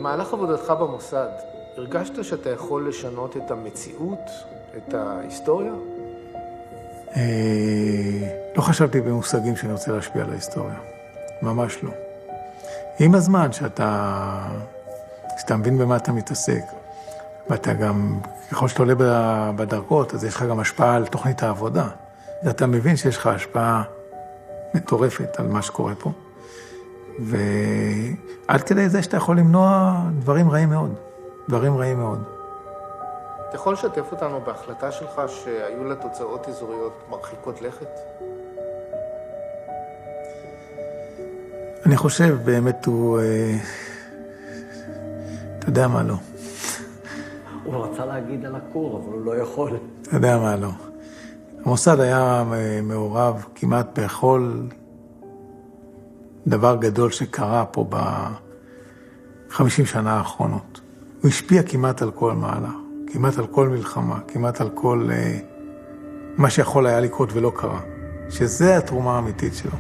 במהלך עבודתך במוסד, הרגשת שאתה יכול לשנות את המציאות, את ההיסטוריה? לא חשבתי במושגים שאני רוצה להשפיע על ההיסטוריה. ממש לא. עם הזמן שאתה מבין במה אתה מתעסק, ואתה גם, ככל שאתה עולה בדרגות, אז יש לך גם השפעה על תוכנית העבודה. ואתה מבין שיש לך השפעה מטורפת על מה שקורה פה. ועד כדי זה שאתה יכול למנוע דברים רעים מאוד. דברים רעים מאוד. אתה יכול לשתף אותנו בהחלטה שלך שהיו לה תוצאות אזוריות מרחיקות לכת? אני חושב באמת אתה יודע מה לא. הוא רצה להגיד על הכור, אבל הוא לא יכול. אתה יודע מה לא. המוסד היה מעורב כמעט בכל דבר גדול שקרה פה ב-50 שנה האחרונות. הוא השפיע כמעט על כל מהלך, כמעט על כל מלחמה, כמעט על כל מה שיכול היה לקרות ולא קרה. שזה התרומה האמיתית שלו.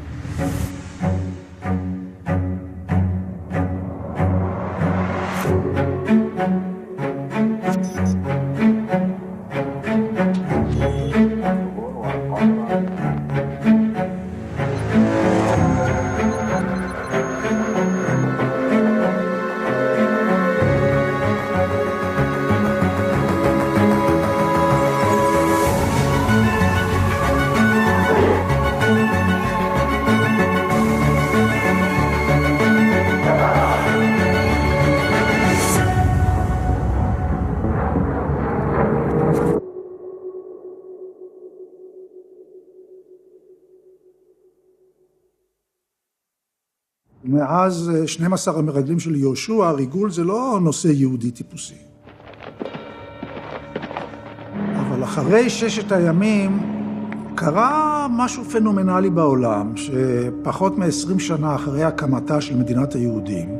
מאז 12 המרגלים של יהושע, ריגול זה לא נושא יהודי טיפוסי. אבל אחרי 6 הימים קרה משהו פנומנלי בעולם, שפחות מ-20 שנה אחרי הקמתה של מדינת היהודים,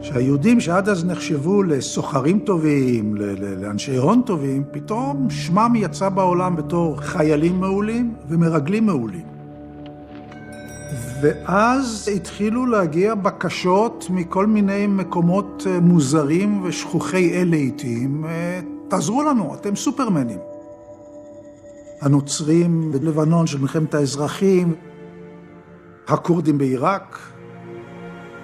שהיהודים שעד אז נחשבו לסוחרים טובים, לאנשי הון טובים, פתאום שמם יצא בעולם בתור חיילים מעולים ומרגלים מעולים. ואז התחילו להגיע בקשות מכל מיני מקומות מוזרים ושכוחי אל לעיתים, תעזרו לנו, אתם סופרמנים. הנוצרים בלבנון של מלחמת האזרחים, הכורדים בעיראק,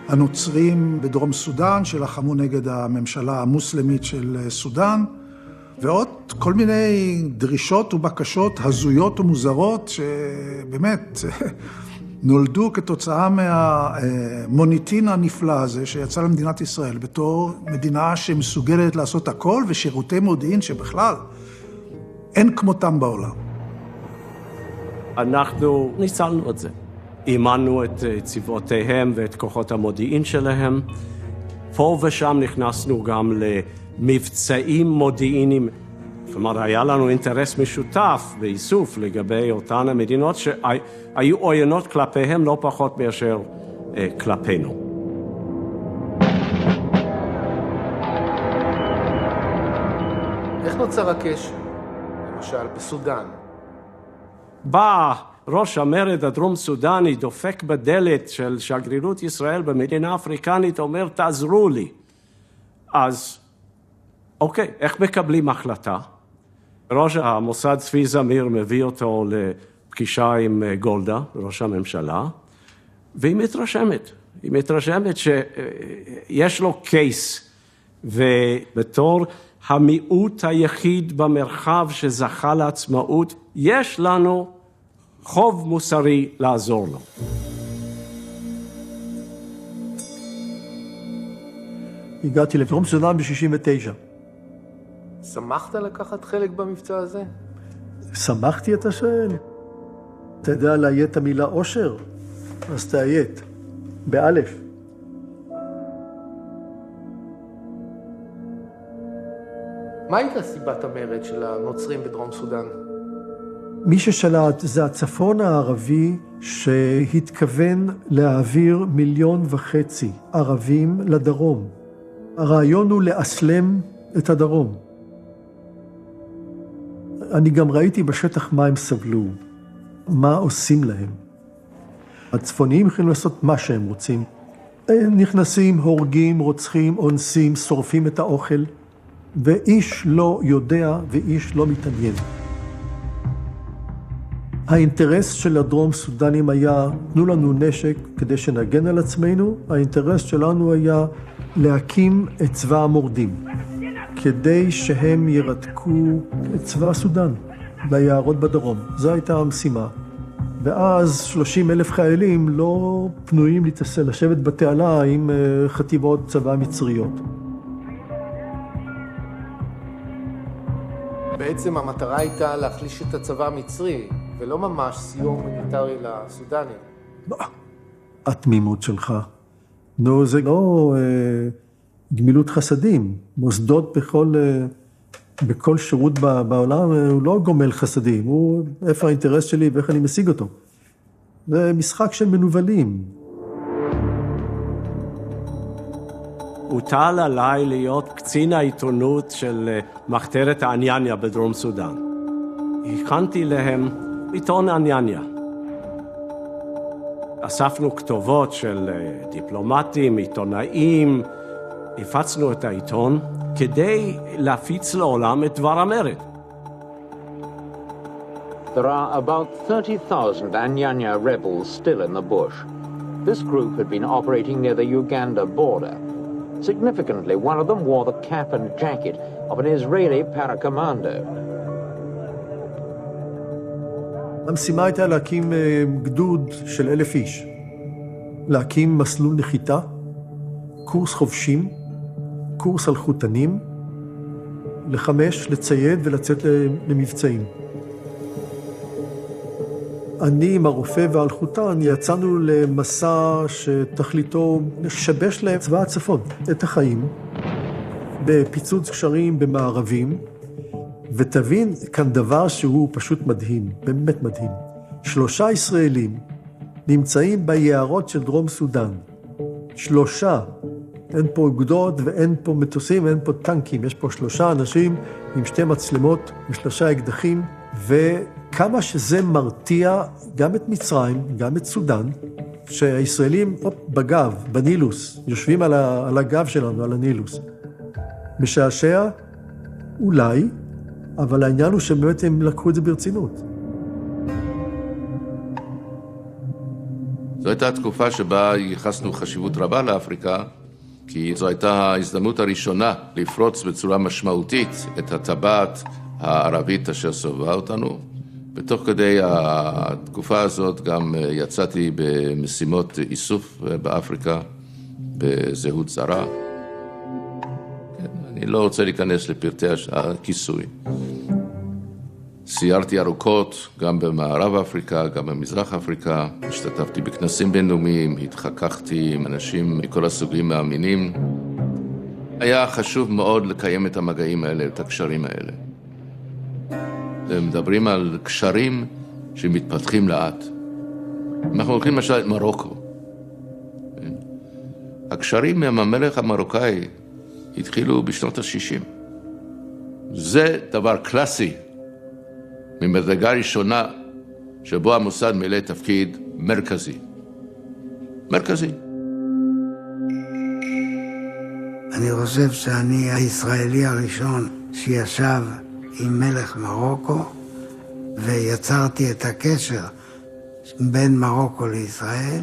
הנוצרים בדרום סודן שלחמו נגד הממשלה המוסלמית של סודן, ועוד כל מיני דרישות ובקשות הזויות ומוזרות שבאמת נולדו כתוצאה מהמוניטין הנפלא הזה שיצא למדינת ישראל בתור מדינה שמסוגלת לעשות הכל ושירותי מודיעין שבכלל אין כמותם בעולם. אנחנו ניצלנו את זה. אימנו את צבאותיהם ואת כוחות המודיעין שלהם. פה ושם נכנסנו גם למבצעים מודיעיניים. כלומר, היה לנו אינטרס משותף באיסוף לגבי אותן המדינות שהיו עוינות כלפיהם לא פחות מאשר כלפינו. איך נוצר הקשר? למשל, בסודן. בא ראש המרד הדרום סודני, דופק בדלת של שגרירות ישראל במדינה אפריקנית, אומר, תעזרו לי. אז, אוקיי, איך מקבלים החלטה? ראש המוסד צבי זמיר מביא אותו לפגישה עם גולדה, ראש הממשלה, והיא מתרשמת. היא מתרשמת שיש לו קייס, ובתור המיעוט היחיד במרחב שזכה לעצמאות, יש לנו חוב מוסרי לעזור לו. הגעתי לדרום סודן ב-69. שמחת לקחת חלק במבצע הזה? שמחתי, אתה שואל? אתה יודע להיית את המילה אושר? אז תהיית. באלף. מה הייתה סיבת המרד של הנוצרים בדרום סודן? מי ששלט זה הצפון הערבי שהתכוון להעביר 1.5 מיליון ערבים לדרום. הרעיון הוא לאסלם את הדרום. אני גם ראיתי בשטח מה הם סבלו, מה עושים להם. הצפוניים יכולים לעשות מה שהם רוצים, נכנסים, הורגים, רוצחים, אונסים, שורפים את האוכל, ואיש לא יודע ואיש לא מתעניין. האינטרס של הדרום סודנים היה, תנו לנו נשק כדי שנגן על עצמנו. האינטרס שלנו היה להקים את צבא המורדים, כדי שהם ירתקו את צבא סודן ביערות בדרום. זו הייתה המשימה. ואז 30,000 חיילים לא פנויים לשבת בתעלה עם חטיבות צבא מצריות. בעצם המטרה הייתה להחליש את הצבא המצרי, ולא ממש סיוע הומניטרי לסודנים. התמימות שלך. נו, זה לא גמילות חסדים. מוסדות בכל שירות בעולם הוא לא גומל חסדים. הוא איפה האינטרס שלי ואיך אני משיג אותו. זה משחק של מנובלים. הוטל עליי להיות קצין העיתונות של מחתרת האניאניה בדרום סודן. הכנתי להם עיתון אניאניה. אספנו כתובות של דיפלומטים, עיתונאים, הפצנו את העיתון כדי להפיץ לעולם את דבר המרד. There are about 30,000 Anyanya rebels still in the bush. This group had been operating near the Uganda border. Significantly, one of them wore the cap and jacket of an Israeli paracommando. המשימה הייתה להקים גדוד של 1,000 איש. להקים מסלול נחיתה, קורס חובשים, קורס אלחוטנים, לצייד ולצאת למבצעים. אני עם הרופא והאלחוטן יצאנו למסע שתכליתו לשבש להם צבא הצפון, את החיים, בפיצוץ קשרים במערבים, ותבין כאן דבר שהוא פשוט מדהים, באמת מדהים. 3 ישראלים נמצאים ביערות של דרום סודן. 3. אין פה גדוד ואין פה מטוסים ואין פה טנקים. יש פה 3 אנשים עם 2 מצלמות ו3 אקדחים, וכמה שזה מרתיע גם את מצרים, גם את סודן, שהישראלים בגב, בנילוס, יושבים על הגב שלנו, על הנילוס. משעשע? אולי, אבל העניין הוא שבאמת הם לקחו את זה ברצינות. זו הייתה תקופה שבה ייחסנו חשיבות רבה לאפריקה, כי זו הייתה ההזדמנות הראשונה לפרוץ בצורה משמעותית את הטבעת הערבית אשר סובבה אותנו. בתוך כדי התקופה הזאת גם יצאתי במשימות איסוף באפריקה, בזהות זרה. אני לא רוצה להיכנס לפרטי הכיסוי. סיירתי ארוכות גם במערב אפריקה, גם במזרח אפריקה. השתתפתי בכנסים בינלאומיים, התחככתי עם אנשים מכל הסוגים והמינים. היה חשוב מאוד לקיים את המגעים האלה, את הקשרים האלה. מדברים על קשרים שמתפתחים לאט. אנחנו הולכים למשל את מרוקו. הקשרים עם המלך המרוקאי התחילו בשנות ה-60. זה דבר קלאסי, ממדרגה ראשונה, שבו המוסד מילא תפקיד מרכזי. מרכזי. אני חושב שאני הישראלי הראשון שישב עם מלך מרוקו, ויצרתי את הקשר בין מרוקו לישראל.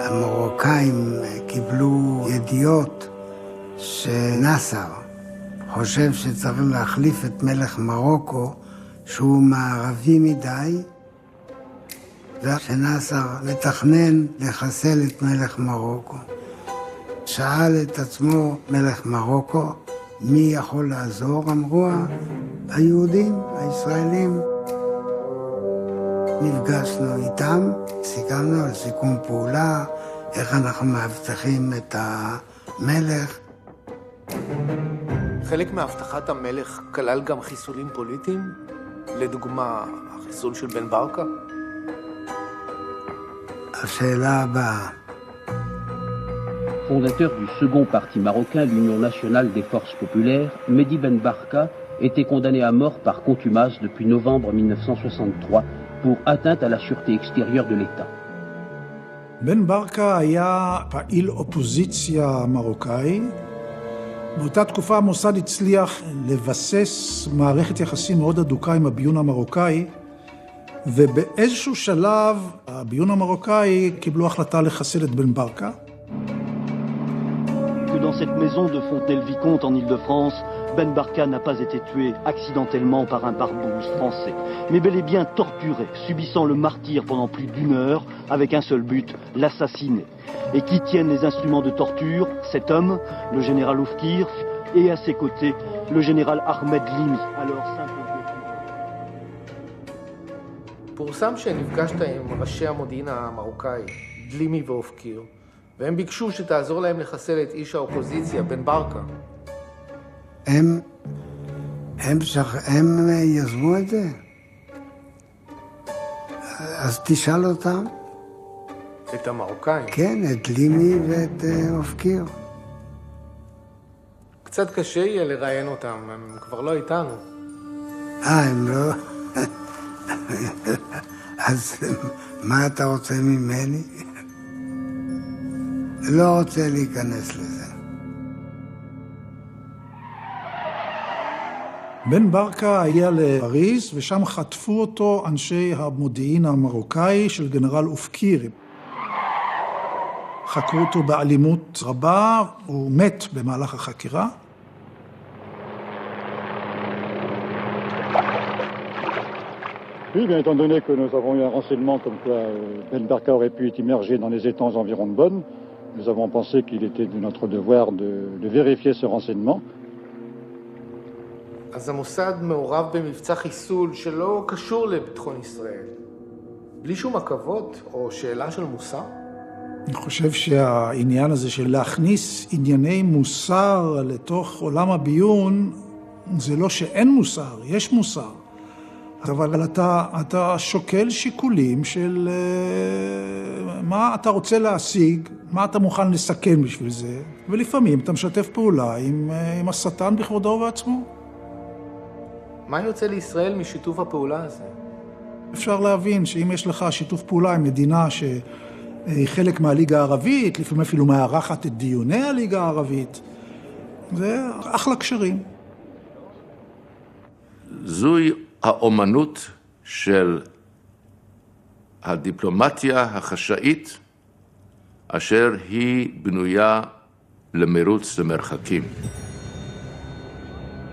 המרוקאים קיבלו ידיעות שנאסר חושב שצריכים להחליף את מלך מרוקו, שהוא מערבי מדי, ושנאסר מתכנן לחסל את מלך מרוקו. שאל את עצמו מלך מרוקו, מי יכול לעזור? אמרו היהודים, הישראלים. נפגשנו איתם, סיכמנו על סיכום פעולה, איך אנחנו מאבטחים את המלך. חלק מהבטחת המלך כלל גם חיסולים פוליטיים, לדוגמה החיסול של בן ברקה. השאלה הבאה. Fondateur du second parti marocain, l'Union nationale des forces populaires, Mehdi Ben Barka était condamné à mort par contumace depuis novembre 1963 pour atteinte à la sûreté extérieure de l'État. בן ברקה היה פעיל אופוזיציה מרוקאי. באותה תקופה המוסד הצליח לבסס מערכת יחסים מאוד אדוקה עם הביון המרוקאי, ובאיזשהו שלב הביון המרוקאי קיבלו החלטה לחסל את בן ברקה. Que dans cette maison de Fontenay-le-Vicomte en Île-de-France, Ben Barka n'a pas été tué accidentellement par un barbouze français, mais bel et bien torturé, subissant le martyre pendant plus d'1 heure, avec un seul but, l'assassiner. Et qui tiennent les instruments de torture? Cet homme, le général Oufkir, et à ses côtés, le général Ahmed Limi, alors simple פורסם שנפגשת עם ראשי המודיעין המרוקאי, דלימי ואופקיר, והם ביקשו שתעזור להם לחסל את איש האופוזיציה, בן ברקה. הם יזמו את זה? אז תשאל אותם. את המרוקאים? כן, את לימי ואת אופקיר. קצת קשה יהיה לראיין אותם, הם כבר לא איתנו. הם לא... אז מה אתה רוצה ממני? לא רוצה להיכנס לזה. בן ברקה הגיע לפריז, ושם חטפו אותו אנשי המודיעין המרוקאי של גנרל אופקיר. חקרו אותו באלימות רבה, הוא מת במהלך החקירה. Oui, bien étant donné que nous avons eu un renseignement comme quoi Ben Barka aurait pu être immergé dans les étangs environs de Bonn, nous avons pensé qu'il était de notre devoir de vérifier ce renseignement. אז המוסד מעורב במבצע חיסול שלא קשור לביטחון ישראל. בלי שום עכבות או שאלה של מוסר? אני חושב שהעניין הזה של להכניס ענייני מוסר לתוך עולם הביון, זה לא שאין מוסר, יש מוסר. אבל אתה שוקל שיקולים של מה אתה רוצה להשיג, מה אתה מוכן לסכן בשביל זה, ולפעמים אתה משתף פעולה עם השטן בכבודו ובעצמו. מה יוצא לישראל משיתוף הפעולה הזה? אפשר להבין שאם יש לך שיתוף פעולה עם מדינה שהיא חלק מהליגה הערבית, לפעמים אפילו מארחת את דיוני הליגה הערבית, זה אחלה קשרים. זוהי האומנות של הדיפלומטיה החשאית, אשר היא בנויה למרוץ למרחקים.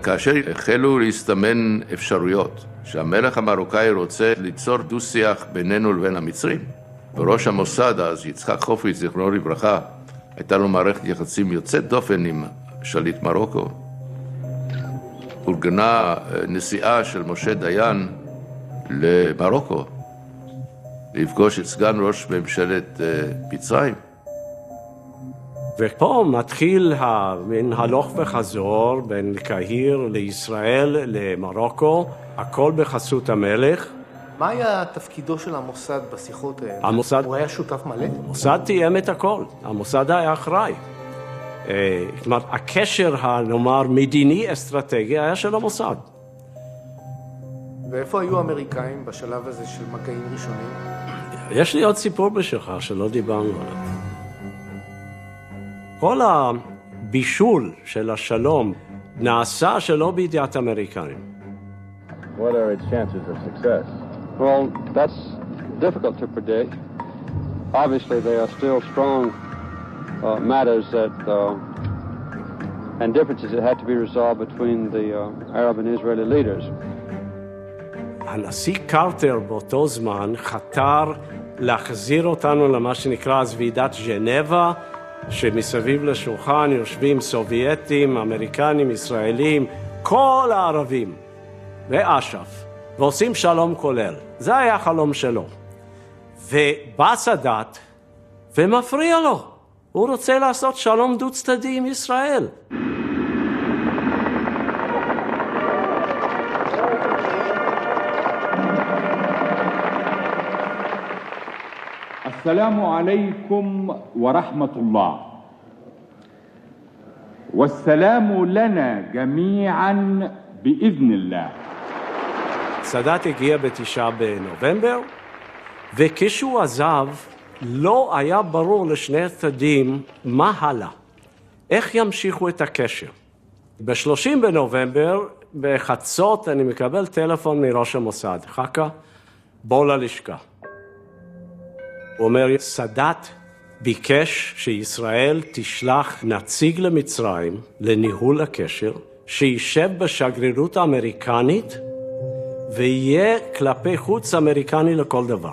כאשר החלו להסתמן אפשרויות שהמלך המרוקאי רוצה ליצור דו-שיח בינינו לבין המצרים, וראש המוסד אז, יצחק חופי, זיכרונו לברכה, הייתה לו מערכת יחסים יוצאת דופן עם שליט מרוקו. אורגנה נסיעה של משה דיין למרוקו, לפגוש את סגן ראש ממשלת מצרים. ופה מתחיל מן הלוך וחזור בין קהיר לישראל למרוקו, הכל בחסות המלך. מה היה תפקידו של המוסד בשיחות האלה? המוסד... הוא היה שותף מלא? המוסד תיאם את הכל, המוסד היה אחראי. זאת אומרת, הקשר הנאמר מדיני אסטרטגי היה של המוסד. ואיפה היו האמריקאים בשלב הזה של מגעים ראשונים? יש לי עוד סיפור בשבילך שלא דיברנו עליו. כל הבישול של השלום נעשה שלא בידיעת האמריקאים. What are its chances of success? Well, that's difficult to predict. Obviously, there are still strong matters that and differences that had to be resolved between the Arab and Israeli leaders. הנשיא קרטר באותו זמן חתר להחזיר אותנו למה שנקרא אז ועידת ז'נבה, שמסביב לשולחן יושבים סובייטים, אמריקנים, ישראלים, כל הערבים ואש"ף, ועושים שלום כולל. זה היה החלום שלו. ובא סאדאת ומפריע לו. הוא רוצה לעשות שלום דו-צדדי עם ישראל. السلام عليكم ورحمة الله والسلام لنا جميعا بإذن الله. סאדאת הגיע ב9 בנובמבר, וכשהוא עזב, לא היה ברור לשני הצדדים מה הלאה, איך ימשיכו את הקשר. ב-30 בנובמבר, בחצות, אני מקבל טלפון מראש המוסד, חכה, בוא ללשכה. הוא אומר, סאדאת ביקש שישראל תשלח נציג למצרים לניהול הקשר, שישב בשגרירות האמריקנית ויהיה כלפי חוץ אמריקני לכל דבר.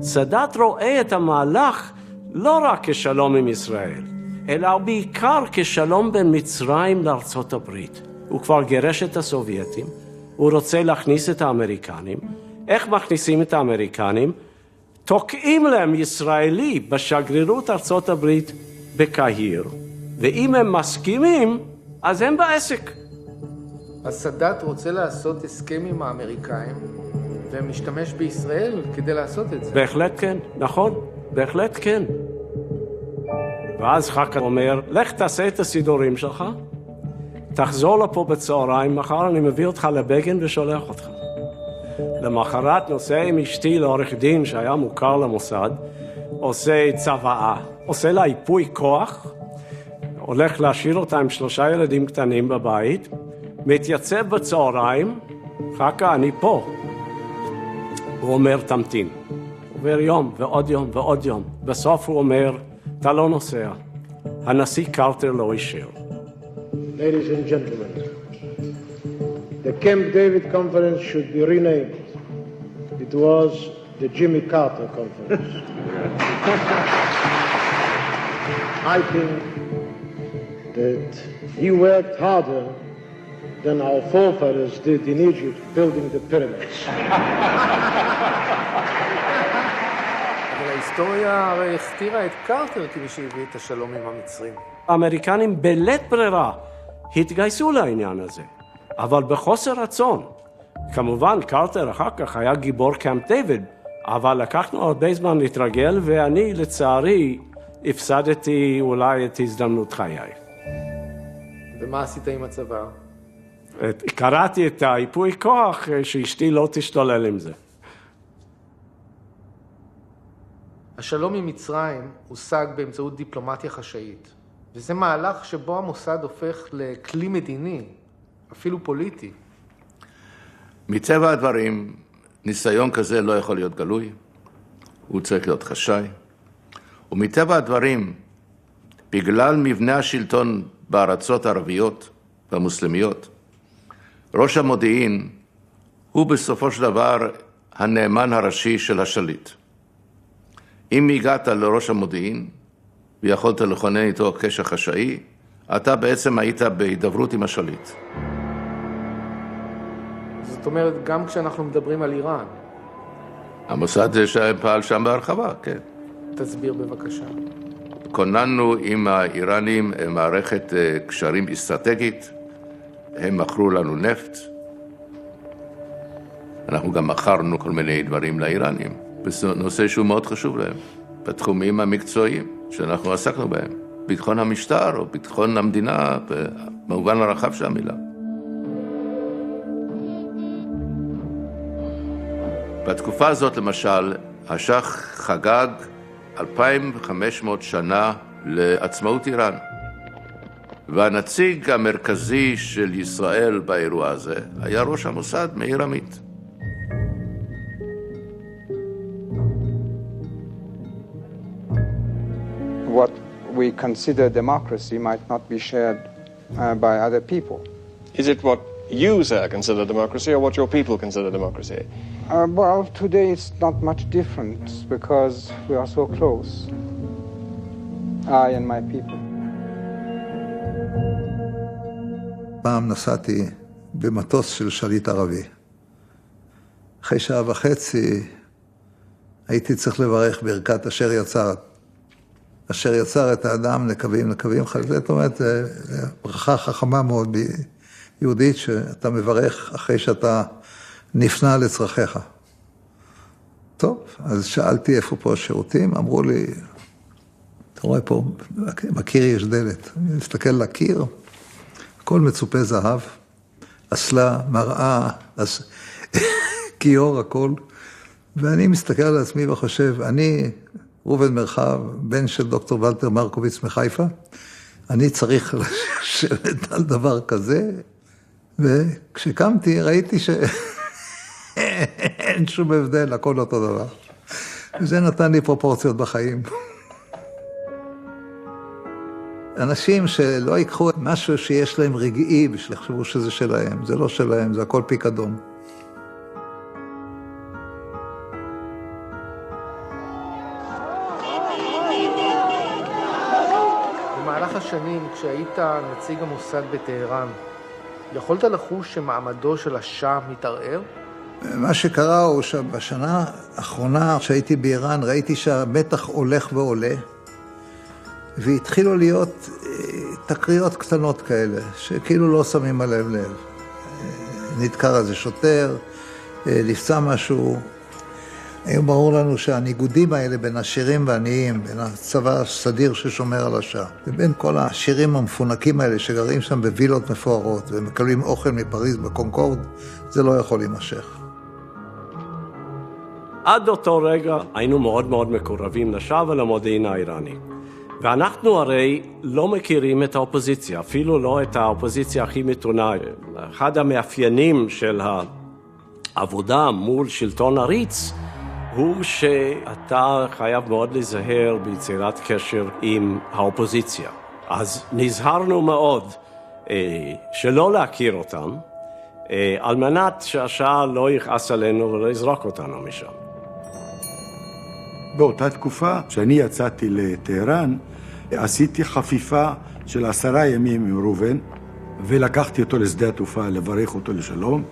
סאדאת רואה את המהלך לא רק כשלום עם ישראל, אלא בעיקר כשלום בין מצרים לארצות הברית. הוא כבר גירש את הסובייטים, הוא רוצה להכניס את האמריקנים. איך מכניסים את האמריקנים? תוקעים להם ישראלי בשגרירות ארצות הברית בקהיר, ואם הם מסכימים, אז הם בעסק. אז סאדאת רוצה לעשות הסכם עם האמריקאים, ומשתמש בישראל כדי לעשות את זה. בהחלט כן, נכון, בהחלט כן. ואז חכה אומר, לך תעשה את הסידורים שלך, תחזור לפה בצהריים, מחר אני מביא אותך לבגין ושולח אותך. למחרת נוסע עם אשתי לעורך דין שהיה מוכר למוסד, עושה צוואה, עושה לה ייפוי כוח, הולך להשאיר אותה עם 3 ילדים קטנים בבית, מתייצב בצהריים, חכה, אני פה. הוא אומר, תמתין. עובר יום ועוד יום ועוד יום. בסוף הוא אומר, אתה לא נוסע. הנשיא קרטר לא אישר. Ladies and gentlemen, the Camp David Conference should be renamed. It was the Jimmy Carter Conference. I think that he worked harder than our forefathers did in Egypt building the pyramids. אבל ההיסטוריה הרי הכתירה את קרטר כמי שהביא את השלום עם המצרים. האמריקנים בלית ברירה התגייסו לעניין הזה, אבל בחוסר רצון. כמובן, קרטר אחר כך היה גיבור קמפ דיוויד, אבל לקחנו הרבה זמן להתרגל, ואני לצערי הפסדתי אולי את הזדמנות חיי. ומה עשית עם הצבא? קראתי את היפוי כוח שאשתי לא תשתולל עם זה. השלום עם מצרים הושג באמצעות דיפלומטיה חשאית, וזה מהלך שבו המוסד הופך לכלי מדיני, אפילו פוליטי. מטבע הדברים, ניסיון כזה לא יכול להיות גלוי, הוא צריך להיות חשאי, ומטבע הדברים, בגלל מבנה השלטון בארצות הערביות והמוסלמיות, ראש המודיעין הוא בסופו של דבר הנאמן הראשי של השליט. אם הגעת לראש המודיעין ויכולת לכונן איתו קשר חשאי, אתה בעצם היית בהידברות עם השליט. זאת אומרת, גם כשאנחנו מדברים על איראן. המוסד פעל שם בהרחבה, כן. תסביר בבקשה. כוננו עם האיראנים מערכת קשרים אסטרטגית, הם מכרו לנו נפט, אנחנו גם מכרנו כל מיני דברים לאיראנים, בנושא שהוא מאוד חשוב להם, בתחומים המקצועיים שאנחנו עסקנו בהם, ביטחון המשטר או ביטחון המדינה, במובן הרחב של המילה. בתקופה הזאת למשל, השח חגג 2,500 שנה לעצמאות איראן. והנציג המרכזי של ישראל באירוע הזה היה ראש המוסד מאיר עמית. What we consider democracy might not be shared by other people. Is it what you, sir, consider democracy or what your people consider democracy? Well, today it's not much different because we are so close. I and my people. פעם נסעתי במטוס של שליט ערבי. אחרי 1.5 שעות הייתי צריך לברך ברכת אשר יצר. אשר יצר את האדם לקווים חלבי. זאת אומרת, ברכה חכמה מאוד יהודית שאתה מברך אחרי שאתה נפנה לצרכיך. טוב, אז שאלתי איפה פה השירותים, אמרו לי, אתה רואה פה, בקיר יש דלת. אני מסתכל לקיר, הכל מצופה זהב, אסלה, מראה, כיור, הכל. ואני מסתכל על עצמי וחושב, אני, ראובן מרחב, בן של דוקטור ולטר מרקוביץ מחיפה, אני צריך לשבת על דבר כזה, וכשקמתי ראיתי שאין שום הבדל, הכל אותו דבר. וזה נתן לי פרופורציות בחיים. אנשים שלא ייקחו משהו שיש להם רגעי בשביל לחשבו שזה שלהם, זה לא שלהם, זה הכל פיקדון. במהלך השנים, כשהיית נציג המוסד בטהרן, יכולת לחוש שמעמדו של השאה מתערער? מה שקרה הוא שבשנה האחרונה שהייתי באיראן, ראיתי שהמתח הולך ועולה, והתחילו להיות תקריות קטנות כאלה, שכאילו לא שמים עליהם לב. נדקר איזה שוטר, נפצע משהו. היום ברור לנו שהניגודים האלה בין עשירים ועניים, בין הצבא הסדיר ששומר על השעה, ובין כל העשירים המפונקים האלה שגרים שם בווילות מפוארות, ומקבלים אוכל מפריז בקונקורד, זה לא יכול להימשך. עד אותו רגע היינו מאוד מאוד מקורבים לשעה ולמודיעין האיראני. ואנחנו הרי לא מכירים את האופוזיציה, אפילו לא את האופוזיציה הכי מתונה. אחד המאפיינים של העבודה מול שלטון עריץ, הוא שאתה חייב מאוד להיזהר ביצירת קשר עם האופוזיציה. אז נזהרנו מאוד שלא להכיר אותם, על מנת שהשעה לא יכעס עלינו ולא יזרוק אותנו משם. באותה תקופה שאני יצאתי לטהרן, עשיתי חפיפה של 10 ימים עם ראובן, ולקחתי אותו לשדה התעופה לברך אותו לשלום,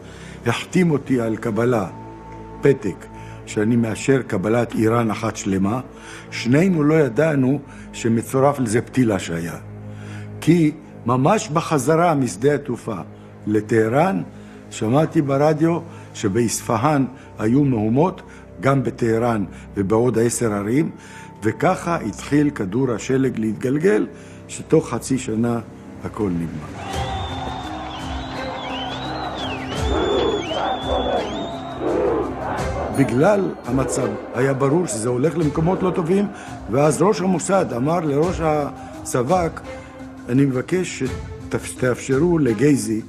החתים אותי על קבלה, פתק, שאני מאשר קבלת איראן אחת שלמה. שנינו לא ידענו שמצורף לזה פתילה שהיה. כי ממש בחזרה משדה התעופה לטהרן, שמעתי ברדיו שבאספהאן היו מהומות, גם בטהרן ובעוד 10 ערים, וככה התחיל כדור השלג להתגלגל, שתוך חצי שנה הכל נגמר. בגלל המצב היה ברור שזה הולך למקומות לא טובים, ואז ראש המוסד אמר לראש הסב"כ, אני מבקש שתאפשרו לגייזי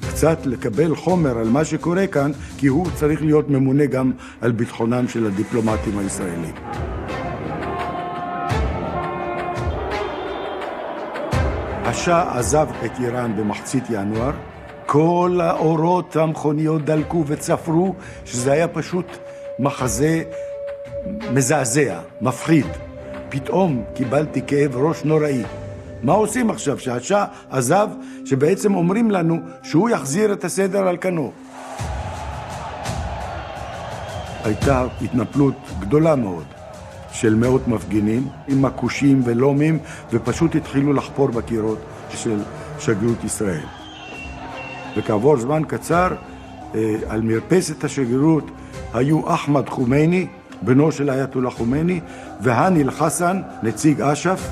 קצת לקבל חומר על מה שקורה כאן, כי הוא צריך להיות ממונה גם על ביטחונם של הדיפלומטים הישראלים. השאה עזב את איראן במחצית ינואר, כל האורות המכוניות דלקו וצפרו, שזה היה פשוט מחזה מזעזע, מפחיד. פתאום קיבלתי כאב ראש נוראי. מה עושים עכשיו שהשאה עזב, שבעצם אומרים לנו שהוא יחזיר את הסדר על כנו? הייתה התנפלות גדולה מאוד של מאות מפגינים עם מקושים ולומים, ופשוט התחילו לחפור בקירות של שגרירות ישראל. וכעבור זמן קצר, על מרפסת השגרירות היו אחמד חומייני, בנו של אייתוללה חומייני, והני אל-חסן, נציג אש"ף,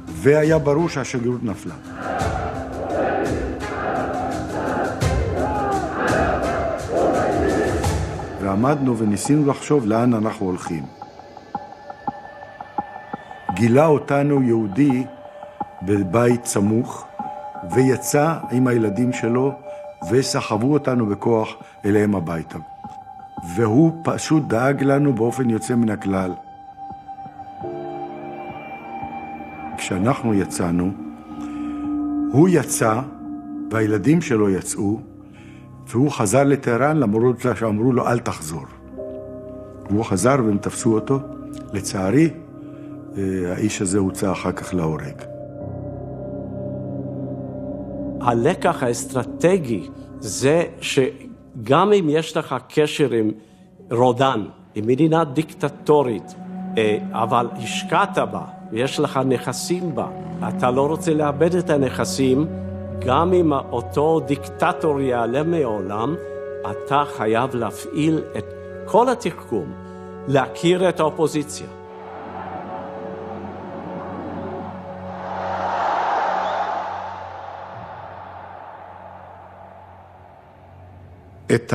והיה ברור שהשגרירות נפלה. ועמדנו וניסינו לחשוב לאן אנחנו הולכים. גילה אותנו יהודי בבית סמוך, ויצא עם הילדים שלו, וסחבו אותנו בכוח אליהם הביתה. והוא פשוט דאג לנו באופן יוצא מן הכלל. כשאנחנו יצאנו, הוא יצא, והילדים שלו יצאו, והוא חזר לטהרן, למרות שאמרו לו, אל תחזור. והוא חזר והם תפסו אותו. לצערי, האיש הזה הוצא אחר כך להורג. הלקח האסטרטגי זה שגם אם יש לך קשר עם רודן, עם מדינה דיקטטורית, אבל השקעת בה, ויש לך נכסים בה, אתה לא רוצה לאבד את הנכסים, גם אם אותו דיקטטור יעלה מעולם, אתה חייב להפעיל את כל התחכום, להכיר את האופוזיציה. את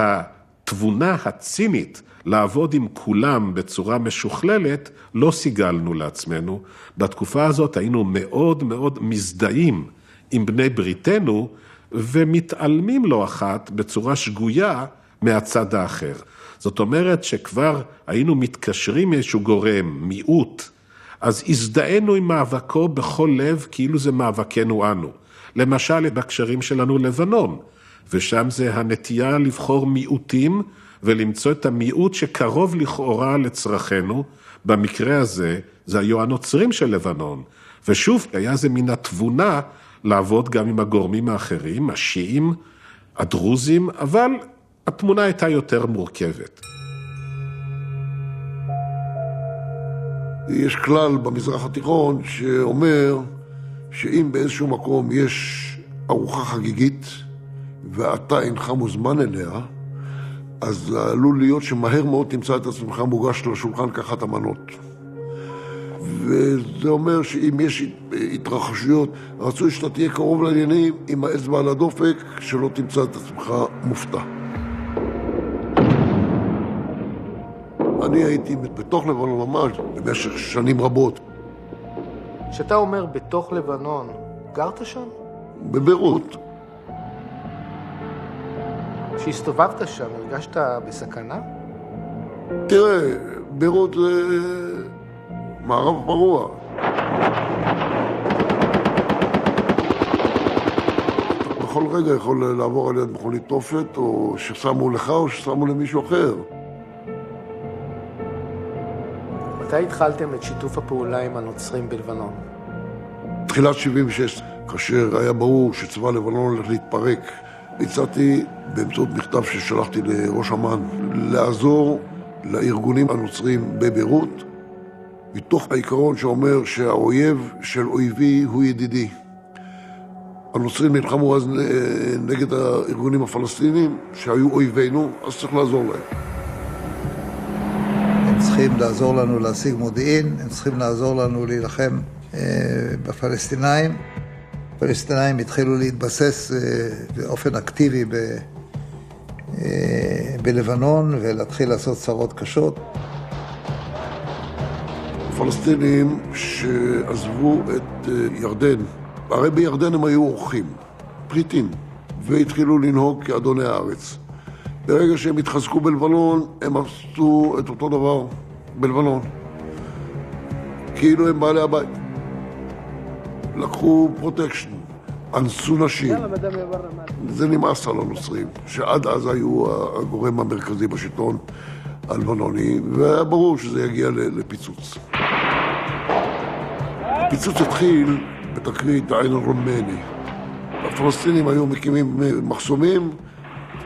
התבונה הצינית לעבוד עם כולם בצורה משוכללת, לא סיגלנו לעצמנו. בתקופה הזאת היינו מאוד מאוד מזדהים עם בני בריתנו, ומתעלמים לא אחת בצורה שגויה מהצד האחר. זאת אומרת שכבר היינו מתקשרים מאיזשהו גורם, מיעוט, אז הזדהינו עם מאבקו בכל לב כאילו זה מאבקנו אנו. למשל בקשרים שלנו לבנון, ושם זה הנטייה לבחור מיעוטים ולמצוא את המיעוט שקרוב לכאורה לצרכנו. במקרה הזה זה היו הנוצרים של לבנון, ושוב היה זה מן התבונה לעבוד גם עם הגורמים האחרים, השיעים, הדרוזים, אבל התמונה הייתה יותר מורכבת. יש כלל במזרח התיכון שאומר שאם באיזשהו מקום יש ארוחה חגיגית ואתה אינך מוזמן אליה, אז עלול להיות שמהר מאוד תמצא את עצמך מוגש לשולחן כחת המנות. וזה אומר שאם יש התרחשויות, רצוי שאתה תהיה קרוב לעניינים עם האצבע על הדופק, שלא תמצא את עצמך מופתע. אני הייתי בתוך לבנון ממש במשך שנים רבות. כשאתה אומר בתוך לבנון, גרת שם? בביירות. כשהסתובבת שם, הרגשת בסכנה? תראה, ביירות זה מערב פרוע. בכל רגע יכול לעבור על יד מכונית תופת, או ששמו לך או ששמו למישהו אחר. מתי התחלתם את שיתוף הפעולה עם הנוצרים בלבנון? תחילת 76, כאשר היה ברור שצבא לבנון הולך להתפרק, הצעתי באמצעות מכתב ששלחתי לראש אמ"ן לעזור לארגונים הנוצרים בביירות, מתוך העיקרון שאומר שהאויב של אויבי הוא ידידי. הנוצרים נלחמו אז נגד הארגונים הפלסטינים שהיו אויבינו, אז צריך לעזור להם. הם צריכים לעזור לנו להשיג מודיעין, הם צריכים לעזור לנו להילחם בפלסטינאים. הפלסטינאים התחילו להתבסס באופן אקטיבי בלבנון ולהתחיל לעשות צרות קשות. הפלסטינים שעזבו את ירדן, הרי בירדן הם היו אורחים, פליטים, והתחילו לנהוג כאדוני הארץ. ברגע שהם התחזקו בלבנון, הם עשו את אותו דבר בלבנון. כאילו הם בעלי הבית. לקחו פרוטקשן, אנסו נשים. זה נמאס על הנוצרים, שעד אז היו הגורם המרכזי בשלטון הלבנוני, והיה ברור שזה יגיע לפיצוץ. הפיצוץ התחיל בתקרית עין אל-רומאני. הפלסטינים היו מקימים מחסומים,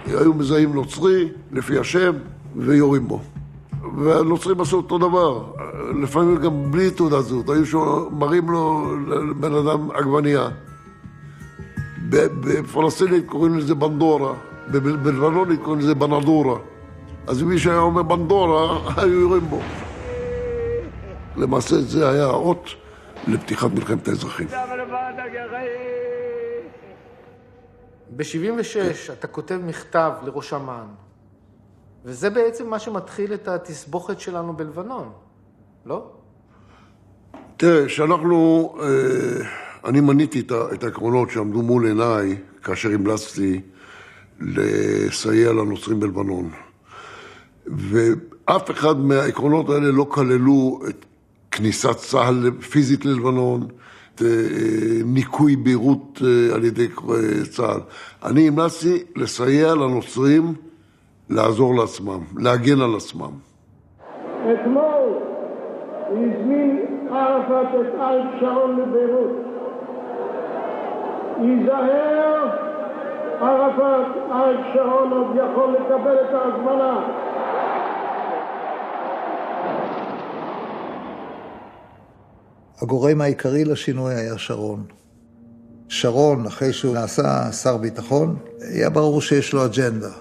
היו מזהים נוצרי לפי השם ויורים בו. והנוצרים עשו אותו דבר, לפעמים גם בלי תעודת זהות, היו מראים לו בן אדם עגבנייה. בפלסטינית קוראים לזה בנדורה, בלבנונית קוראים לזה בנדורה. אז מי שהיה אומר בנדורה, היו יורים בו. למעשה זה היה האות לפתיחת מלחמת האזרחים. ב-76 אתה כותב מכתב לראש אמ"ן, וזה בעצם מה שמתחיל את התסבוכת שלנו בלבנון, לא? תראה, שאנחנו, אני מניתי את העקרונות שעמדו מול עיניי כאשר המלצתי לסייע לנוצרים בלבנון. ואף אחד מהעקרונות האלה לא כללו את כניסת צה"ל פיזית ללבנון, את ניקוי ביירות על ידי צה"ל. אני המלצתי לסייע לנוצרים לעזור לעצמם, להגן על עצמם. אתמול הזמין ערפאת את אריק שרון לביירות. ייזהר ערפאת, אריק שרון עוד יכול לקבל את ההזמנה. הגורם העיקרי לשינוי היה שרון. שרון, אחרי שהוא נעשה שר ביטחון, היה ברור שיש לו אג'נדה.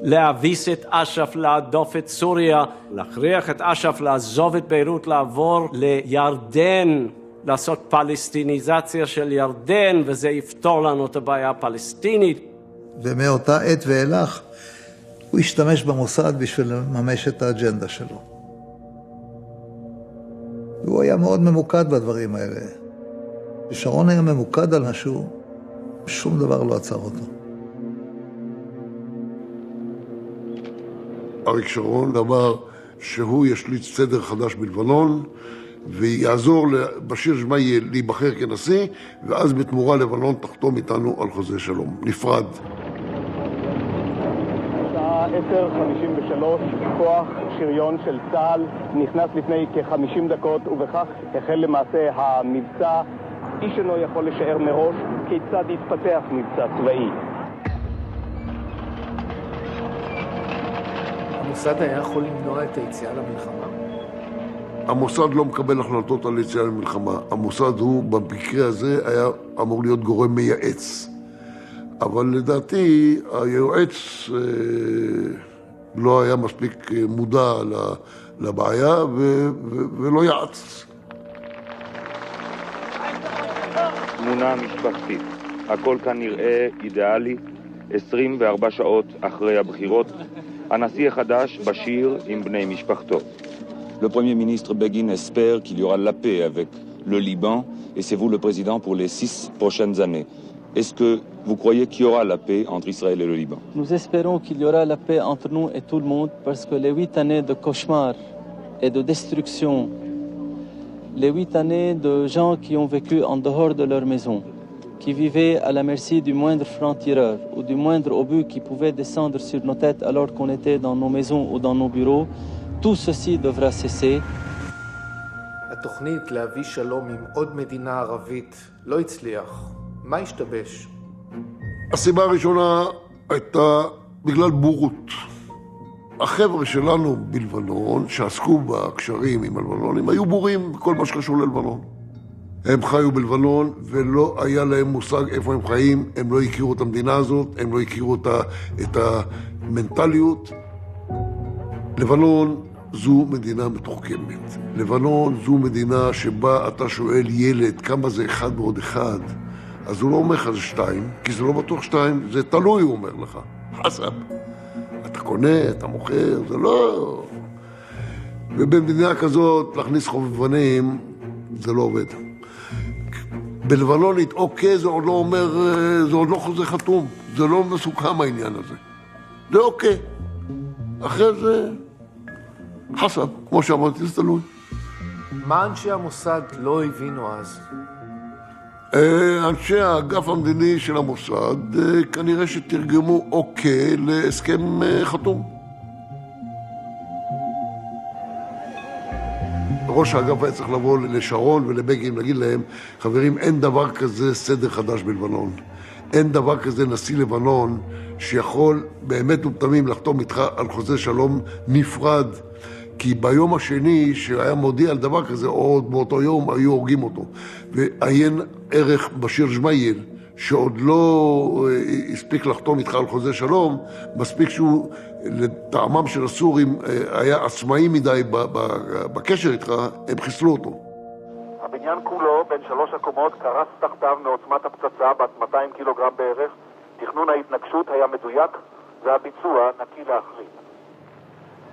להביס את אש"ף, להדוף את סוריה, להכריח את אש"ף לעזוב את ביירות, לעבור לירדן, לעשות פלסטיניזציה של ירדן, וזה יפתור לנו את הבעיה הפלסטינית. ומאותה עת ואילך הוא השתמש במוסד בשביל לממש את האג'נדה שלו. והוא היה מאוד ממוקד בדברים האלה. כששרון היה ממוקד על משהו, שום דבר לא עצר אותו. אריק שרון אמר שהוא ישליט סדר חדש בלבנון, ויעזור לבשיר ג'מאייל להיבחר כנשיא, ואז בתמורה לבנון תחתום איתנו על חוזה שלום. נפרד. שעה 10:53, כוח שריון של צה"ל נכנס לפני כ-50 דקות, ובכך החל למעשה המבצע. איש אינו יכול לשער מראש כיצד יתפתח מבצע צבאי. המוסד היה יכול למנוע את היציאה למלחמה? המוסד לא מקבל החלטות על יציאה למלחמה. המוסד הוא, במקרה הזה, היה אמור להיות גורם מייעץ. אבל לדעתי, היועץ לא היה מספיק מודע לבעיה ולא יעץ. תמונה משפחתית. הכל כאן נראה אידיאלי. 24 שעות אחרי הבחירות. הנשיא החדש בשיר עם בני משפחתו. Le Premier ministre Begin espère qu'il y aura la paix avec le Liban et c'est vous le président pour les 6 prochaines années. Est-ce que vous croyez qu'il y aura la paix entre Israël et le Liban? Nous espérons qu'il y aura la paix entre nous et tout le monde parce que les 8 années de cauchemar et de destruction, les 8 années de gens qui ont vécu en dehors de leur maison, qui vivaient à la merci du moindre franc-tireur ou du moindre obus qui pouvait descendre sur nos têtes alors qu'on était dans nos maisons ou dans nos bureaux, tout ceci devra cesser. התוכנית להביא שלום עם עוד מדינה ערבית לא הצליח. מה השתבש? הסיבה הראשונה הייתה בגלל בורות. החבר'ה שלנו בלבנון, שעסקו בקשרים עם הלבנונים, היו בורים בכל מה שקשור ללבנון. הם חיו בלבנון ולא היה להם מושג איפה הם חיים, הם לא הכירו את המדינה הזאת, הם לא הכירו את המנטליות. לבנון זו מדינה מתוחכמת. לבנון זו מדינה שבה אתה שואל ילד כמה זה 1 ועוד 1, אז הוא לא אומר לך זה 2, כי זה לא בטוח 2, זה תלוי, הוא אומר לך. חסב. אתה קונה, אתה מוכר, זה לא... ובמדינה כזאת להכניס חובבנים זה לא עובד. בלבנונית, אוקיי, זה עוד לא אומר, זה עוד לא חוזה חתום, זה לא מסוכם העניין הזה. זה אוקיי. אחרי זה, חסב, כמו שאמרתי, זה תלוי. מה אנשי המוסד לא הבינו אז? אנשי האגף המדיני של המוסד כנראה שתרגמו אוקיי להסכם חתום. ראש האגף היה צריך לבוא לשרון ולבגין להגיד להם, חברים, אין דבר כזה סדר חדש בלבנון. אין דבר כזה נשיא לבנון שיכול באמת ופתמים לחתום איתך על חוזה שלום נפרד, כי ביום השני שהיה מודיע על דבר כזה, עוד באותו יום היו הורגים אותו. ועיין ערך בשיר ג'מאייל, שעוד לא הספיק לחתום איתך על חוזה שלום, מספיק שהוא לטעמם של הסורים היה עצמאי מדי בקשר איתך, הם חיסלו אותו. הבניין כולו בין 3 הקומות קרס תחתיו מעוצמת הפצצה בת 200 קילוגרם בערך. תכנון ההתנגשות היה מדויק והביצוע נקי להחריד.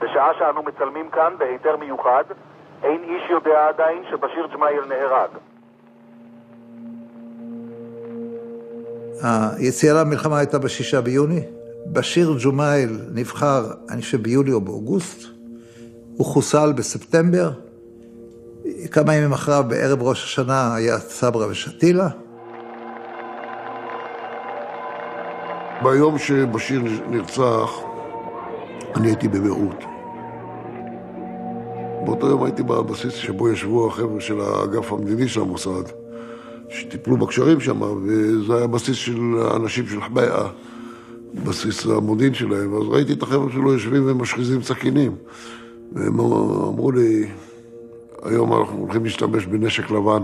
בשעה שאנו מצלמים כאן בהיתר מיוחד, אין איש יודע עדיין שבשיר ג'מאייל נהרג. היציאה למלחמה הייתה ב6 ביוני. בשיר ג'מאייל נבחר, אני חושב ביולי או באוגוסט. הוא חוסל בספטמבר. כמה ימים אחריו, בערב ראש השנה, היה סברה ושתילה. ביום שבשיר נרצח, אני הייתי בביירות. באותו יום הייתי בבסיס שבו ישבו החבר'ה של האגף המדיני של המוסד, שטיפלו בקשרים שם, וזה היה בסיס של האנשים של חבאיה, בסיס המודיעין שלהם, אז ראיתי את החבר'ה שלו יושבים ומשחיזים סכינים. והם אמרו לי, היום אנחנו הולכים להשתמש בנשק לבן.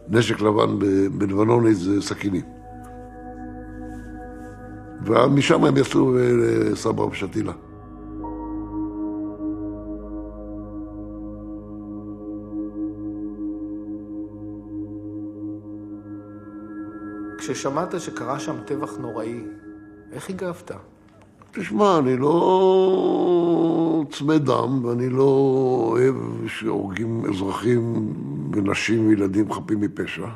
נשק לבן בלבנונית זה סכינים. ומשם הם יצאו לסברה ושתילה. כששמעת שקרה שם טבח נוראי, איך הגבת? תשמע, אני לא צמא דם, ואני לא אוהב שהורגים אזרחים ונשים וילדים חפים מפשע.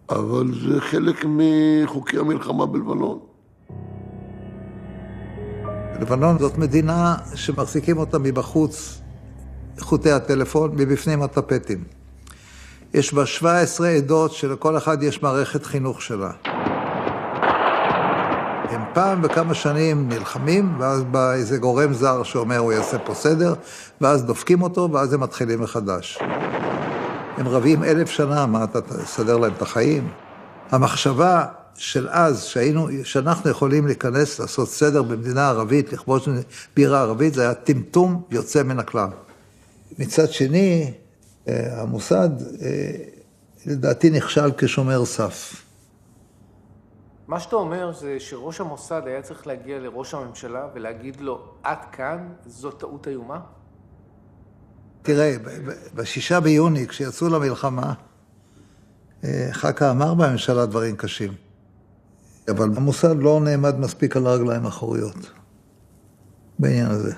אבל זה חלק מחוקי המלחמה בלבנון. לבנון זאת מדינה שמחזיקים אותה מבחוץ, חוטי הטלפון, מבפנים הטפטים. יש בה 17 עדות שלכל אחד יש מערכת חינוך שלה. הם פעם בכמה שנים נלחמים, ואז בא איזה גורם זר שאומר הוא יעשה פה סדר, ואז דופקים אותו, ואז הם מתחילים מחדש. הם רבים 1000 שנה, מה אתה תסדר להם את החיים? המחשבה של אז, שאנחנו יכולים להיכנס, לעשות סדר במדינה ערבית, לכבוש בירה ערבית, זה היה טמטום יוצא מן הכלל. מצד שני, המוסד לדעתי נכשל כשומר סף. מה שאתה אומר זה שראש המוסד היה צריך להגיע לראש הממשלה ולהגיד לו, עד כאן זו טעות איומה? תראה, ב6 ביוני, כשיצאו למלחמה, חכה אמר בממשלה דברים קשים. אבל המוסד לא נעמד מספיק על הרגליים האחוריות בעניין הזה.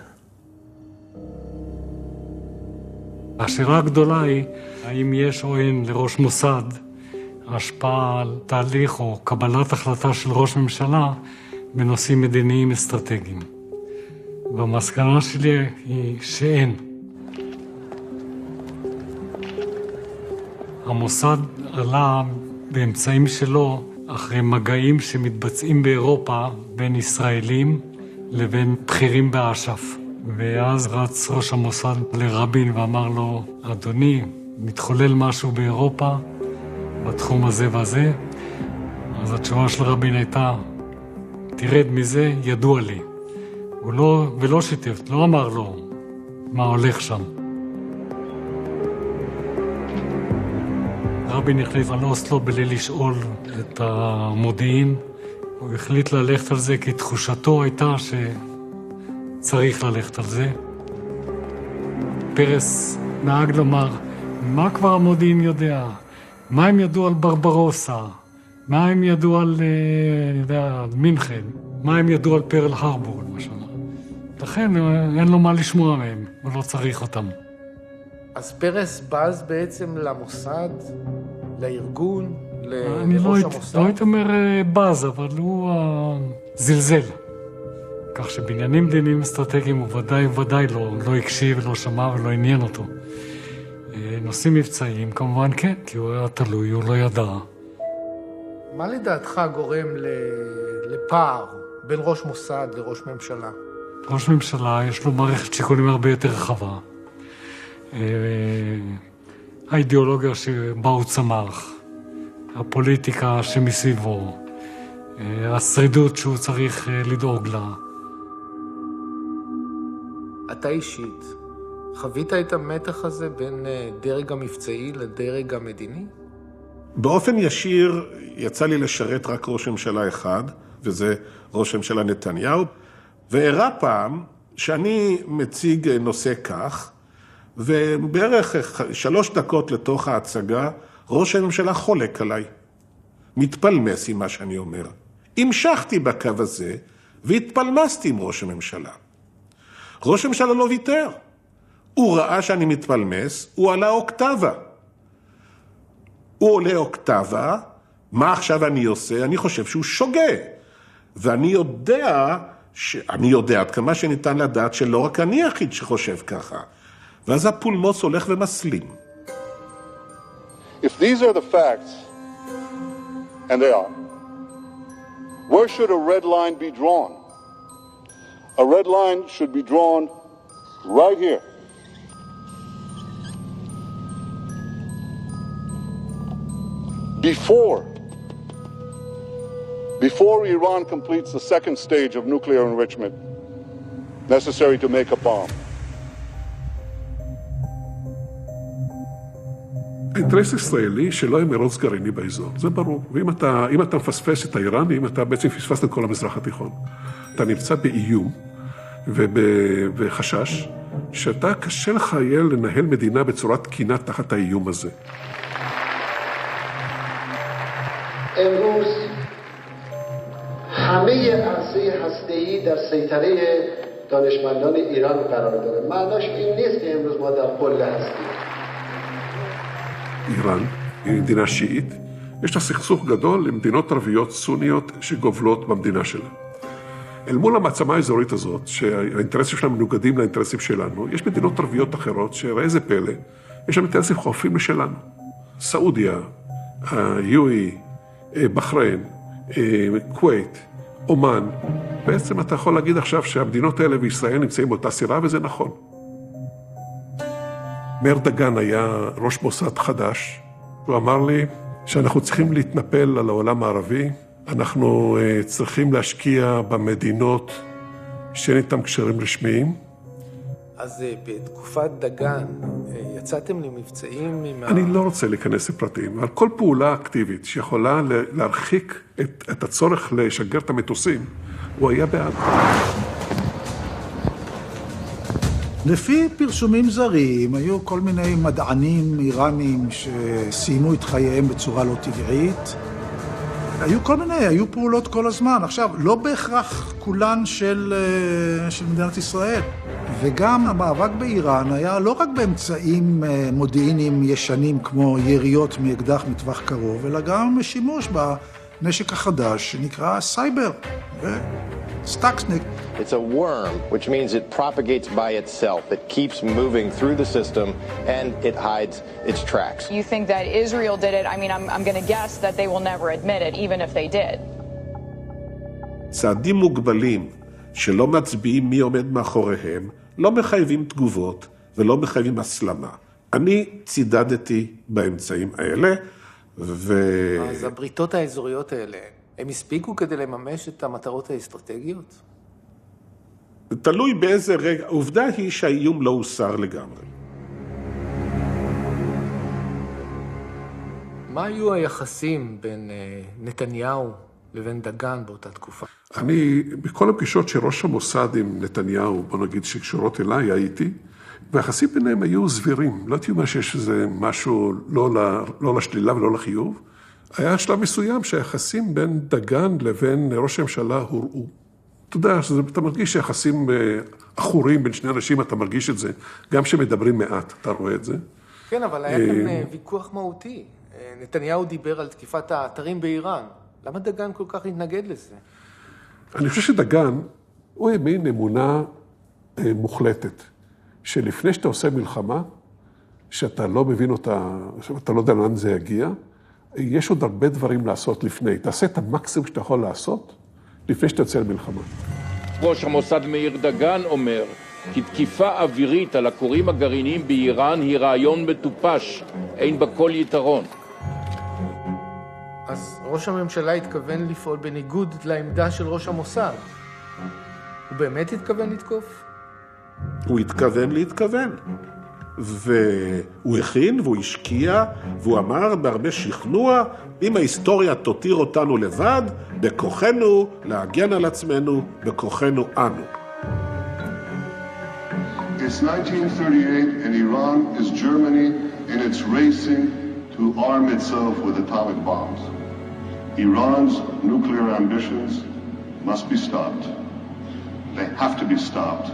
השאלה הגדולה היא, האם יש או אין לראש מוסד השפעה על תהליך או קבלת החלטה של ראש ממשלה בנושאים מדיניים אסטרטגיים. והמסקנה שלי היא שאין. המוסד עלה באמצעים שלו אחרי מגעים שמתבצעים באירופה בין ישראלים לבין בכירים באש"ף. ואז רץ ראש המוסד לרבין ואמר לו, אדוני, מתחולל משהו באירופה בתחום הזה והזה. אז התשובה של רבין הייתה, תרד מזה, ידוע לי. ולא שיתף, לא אמר לו מה הולך שם. רבין החליט על אוסלו בלי לשאול את המודיעין. הוא החליט ללכת על זה כי תחושתו הייתה שצריך ללכת על זה. פרס נהג לומר, מה כבר המודיעין יודע? מה הם ידעו על ברברוסה? מה הם ידעו על, על מינכן? מה הם ידעו על פרל הרבור, למשל? לכן אין לו מה לשמוע מהם, הוא לא צריך אותם. אז פרס בז בעצם למוסד, לארגון, אני לראש המוסד? לא הייתי אומר בז, אבל הוא זלזל. כך שבעניינים מדיניים אסטרטגיים הוא ודאי לא הקשיב ולא שמע ולא עניין אותו. נושאים מבצעיים כמובן כן, כי הוא היה תלוי, הוא לא ידע. מה לדעתך גורם לפער בין ראש מוסד לראש ממשלה? ראש ממשלה יש לו מערכת שיקולים הרבה יותר רחבה. האידיאולוגיה שבה הוא צמח, הפוליטיקה שמסביבו, השרידות שהוא צריך לדאוג לה. אתה אישית, חווית את המתח הזה בין דרג המבצעי לדרג המדיני? באופן ישיר יצא לי לשרת רק ראש ממשלה אחד, וזה ראש ממשלה נתניהו, והראה פעם שאני מציג נושא כך, ובערך 3 דקות לתוך ההצגה, ראש הממשלה חולק עליי. מתפלמס עם מה שאני אומר. המשכתי בקו הזה, והתפלמסתי עם ראש הממשלה. ראש הממשלה לא ויתר. הוא ראה שאני מתפלמס, הוא עלה אוקטבה. הוא עולה אוקטבה, מה עכשיו אני עושה? אני חושב שהוא שוגה. ואני יודע עד כמה שניתן לדעת שלא רק אני היחיד שחושב ככה. ואז הפולמוס הולך ומסלים. If these are the facts, and they are, where should a red line be drawn? A red line should be drawn right here. Before Iran completes the second stage of nuclear enrichment necessary to make a bomb. האינטרס ישראלי שלא יהיה מרוץ גרעיני באזור, זה ברור. ואם אתה מפספס את האיראנים, אתה בעצם פספסת את כל המזרח התיכון. אתה נמצא באיום וחשש, שאתה קשה לך יהיה לנהל מדינה בצורה תקינה תחת האיום הזה. אמרוס همه عرصه هسته‌ای در سیطره دانشمندان ایران قرار داره. معناش این نیست که امروز ما در قله هستیم. איראן היא מדינה שיעית, יש לה סכסוך גדול למדינות ערביות סוניות שגובלות במדינה שלה. אל מול המעצמה האזורית הזאת, שהאינטרסים שלהם מנוגדים לאינטרסים שלנו, יש מדינות ערביות אחרות שראה איזה פלא, יש להם אינטרסים חופפים לשלנו. סעודיה, יואי, בחריין, כווית, אומן. בעצם אתה יכול להגיד עכשיו שהמדינות האלה וישראל נמצאים באותה סירה, וזה נכון. מאיר דגן היה ראש מוסד חדש, הוא אמר לי שאנחנו צריכים להתנפל על העולם הערבי, אנחנו צריכים להשקיע במדינות שאין איתם קשרים רשמיים. אז בתקופת דגן יצאתם למבצעים עם אני לא רוצה להיכנס לפרטים, אבל כל פעולה אקטיבית שיכולה להרחיק את הצורך לשגר את המטוסים, הוא היה בעד. לפי פרסומים זרים, היו כל מיני מדענים איראנים שסיימו את חייהם בצורה לא טבעית. היו פעולות כל הזמן. עכשיו, לא בהכרח כולן של מדינת ישראל. וגם המאבק באיראן היה לא רק באמצעים מודיעיניים ישנים כמו יריות מאקדח מטווח קרוב, אלא גם שימוש בנשק החדש שנקרא סייבר. Stuxnet. It's a worm, which means it propagates by itself. It keeps moving through the system and it hides its tracks. You think that Israel did it? I mean, I'm going to guess that they will never admit it, even if they did. צעדים מוגבלים שלא מצביעים מי עומד מאחוריהם, לא מחייבים תגובות ולא מחייבים הסלמה. אני צידדתי באמצעים האלה, אז הבריתות האזוריות האלה, הם הספיקו כדי לממש את המטרות האסטרטגיות? תלוי באיזה רגע. העובדה היא שהאיום לא הוסר לגמרי. מה היו היחסים בין נתניהו לבין דגן באותה תקופה? אני, בכל הפגישות שראש המוסד עם נתניהו, בוא נגיד שקשורות אליי, הייתי, והיחסים ביניהם היו סבירים. לא הייתי אומר שיש איזה משהו לא לשלילה ולא לחיוב. היה שלב מסוים שהיחסים בין דגן לבין ראש הממשלה הוראו. אתה יודע, אתה מרגיש שיחסים אחורים בין שני אנשים, אתה מרגיש את זה. גם שמדברים מעט, אתה רואה את זה. כן, אבל היה כאן ויכוח מהותי. נתניהו דיבר על תקיפת האתרים באיראן. למה דגן כל כך התנגד לזה? אני חושב שדגן הוא האמין אמונה מוחלטת, שלפני שאתה עושה מלחמה, שאתה לא מבין אותה, שאתה לא יודע לאן זה יגיע, יש עוד הרבה דברים לעשות לפני. תעשה את המקסימום שאתה יכול לעשות לפני שאתה יוצא למלחמה. ראש המוסד מאיר דגן אומר כי תקיפה אווירית על הכורים הגרעיניים באיראן היא רעיון מטופש, אין בה כל יתרון. אז ראש הממשלה התכוון לפעול בניגוד לעמדה של ראש המוסד. הוא באמת התכוון לתקוף? הוא התכוון להתכוון. והוא הכין והוא השקיע והוא אמר בהרבה שכנוע, אם ההיסטוריה תותיר אותנו לבד, בכוחנו להגן על עצמנו, בכוחנו אנו. It's 1938 and Iran is Germany and it's racing to arm itself with atomic bombs. Iran's nuclear ambitions must be stopped. They have to be stopped.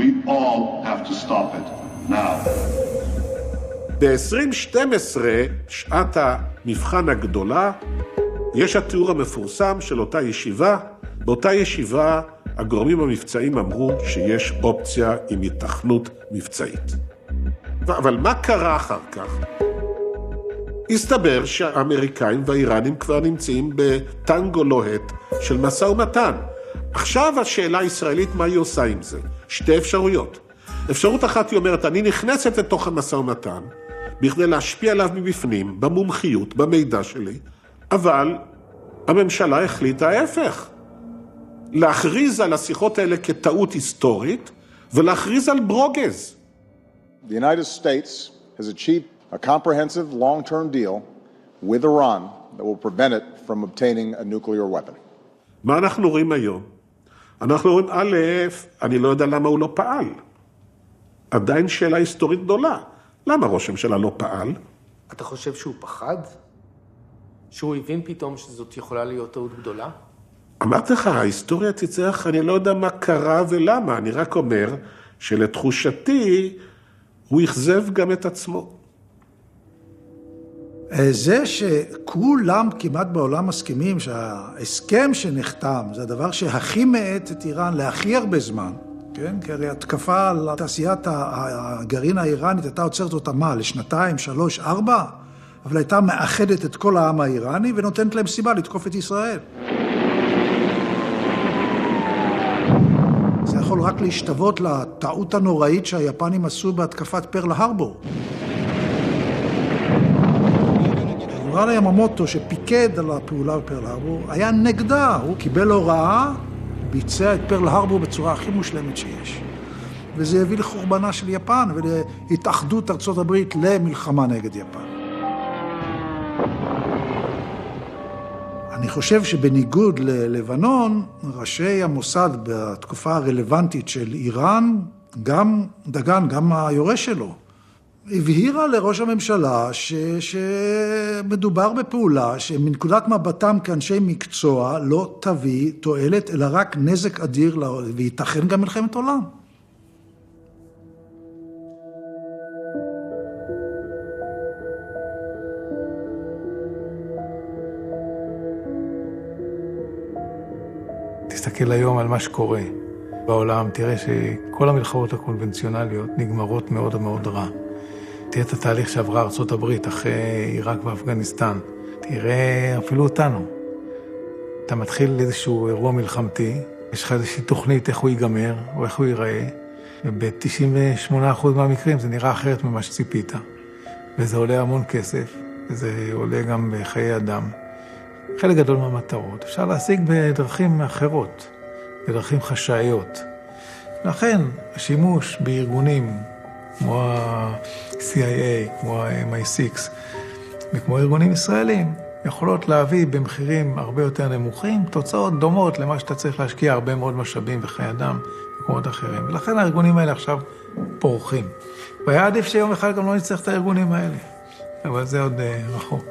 We all have to stop it. Now. ב-2012, שעת המבחן הגדולה, יש התיאור המפורסם של אותה ישיבה. באותה ישיבה הגורמים המבצעיים אמרו שיש אופציה עם התכנות מבצעית. אבל מה קרה אחר כך? הסתבר שהאמריקאים והאיראנים כבר נמצאים בטנגו לוהט של משא ומתן. עכשיו השאלה הישראלית, מה היא עושה עם זה? שתי אפשרויות. אפשרות אחת היא אומרת, אני נכנסת לתוך המשא ומתן, בכדי להשפיע עליו מבפנים, במומחיות, במידע שלי, אבל הממשלה החליטה ההפך. להכריז על השיחות האלה כטעות היסטורית, ולהכריז על ברוגז. The United States has achieved a comprehensive long-term deal with Iran that will prevent it from obtaining a nuclear weapon. מה אנחנו רואים היום? אנחנו רואים, א', אני לא יודע למה הוא לא פעל. עדיין שאלה היסטורית גדולה. למה ראש הממשלה לא פעל? אתה חושב שהוא פחד? שהוא הבין פתאום שזאת יכולה להיות טעות גדולה? אמרתי לך, ההיסטוריה תצטרך, אני לא יודע מה קרה ולמה, אני רק אומר שלתחושתי הוא יחזב גם את עצמו. זה שכולם כמעט בעולם מסכימים שההסכם שנחתם זה הדבר שהכי מאט את איראן להכי הרבה זמן, כן? כי הרי התקפה על תעשיית הגרעין האיראנית הייתה עוצרת אותה מה? לשנתיים, 3, 4? אבל הייתה מאחדת את כל העם האיראני ונותנת להם סיבה לתקוף את ישראל. זה יכול רק להשתוות לטעות הנוראית שהיפנים עשו בהתקפת פרל הרבור. גנרל יממוטו שפיקד על הפעולה בפרל הרבור היה נגדה, הוא קיבל הוראה, ביצע את פרל הרבור בצורה הכי מושלמת שיש. וזה הביא לחורבנה של יפן ולהתאחדות ארצות הברית למלחמה נגד יפן. אני חושב שבניגוד ללבנון, ראשי המוסד בתקופה הרלוונטית של איראן, גם דגן, גם היורש שלו, הבהירה לראש הממשלה שמדובר בפעולה שמנקודת מבטם כאנשי מקצוע לא תביא תועלת, אלא רק נזק אדיר, וייתכן גם מלחמת עולם. תסתכל היום על מה שקורה בעולם, תראה שכל המלחמות הקונבנציונליות נגמרות מאוד מאוד רע. תראה את התהליך שעברה ארצות הברית אחרי עיראק ואפגניסטן. תראה אפילו אותנו. אתה מתחיל איזשהו אירוע מלחמתי, יש לך איזושהי תוכנית איך הוא ייגמר או איך הוא ייראה, וב-98% מהמקרים זה נראה אחרת ממה שציפית. וזה עולה המון כסף, וזה עולה גם בחיי אדם. חלק גדול מהמטרות אפשר להשיג בדרכים אחרות, בדרכים חשאיות. לכן השימוש בארגונים כמו ה-CIA, כמו ה-MI6 וכמו ארגונים ישראלים יכולות להביא במחירים הרבה יותר נמוכים תוצאות דומות למה שאתה צריך להשקיע הרבה מאוד משאבים וחיי אדם ומקומות אחרים. ולכן הארגונים האלה עכשיו פורחים. והיה עדיף שיום אחד גם לא נצטרך את הארגונים האלה, אבל זה עוד רחוק.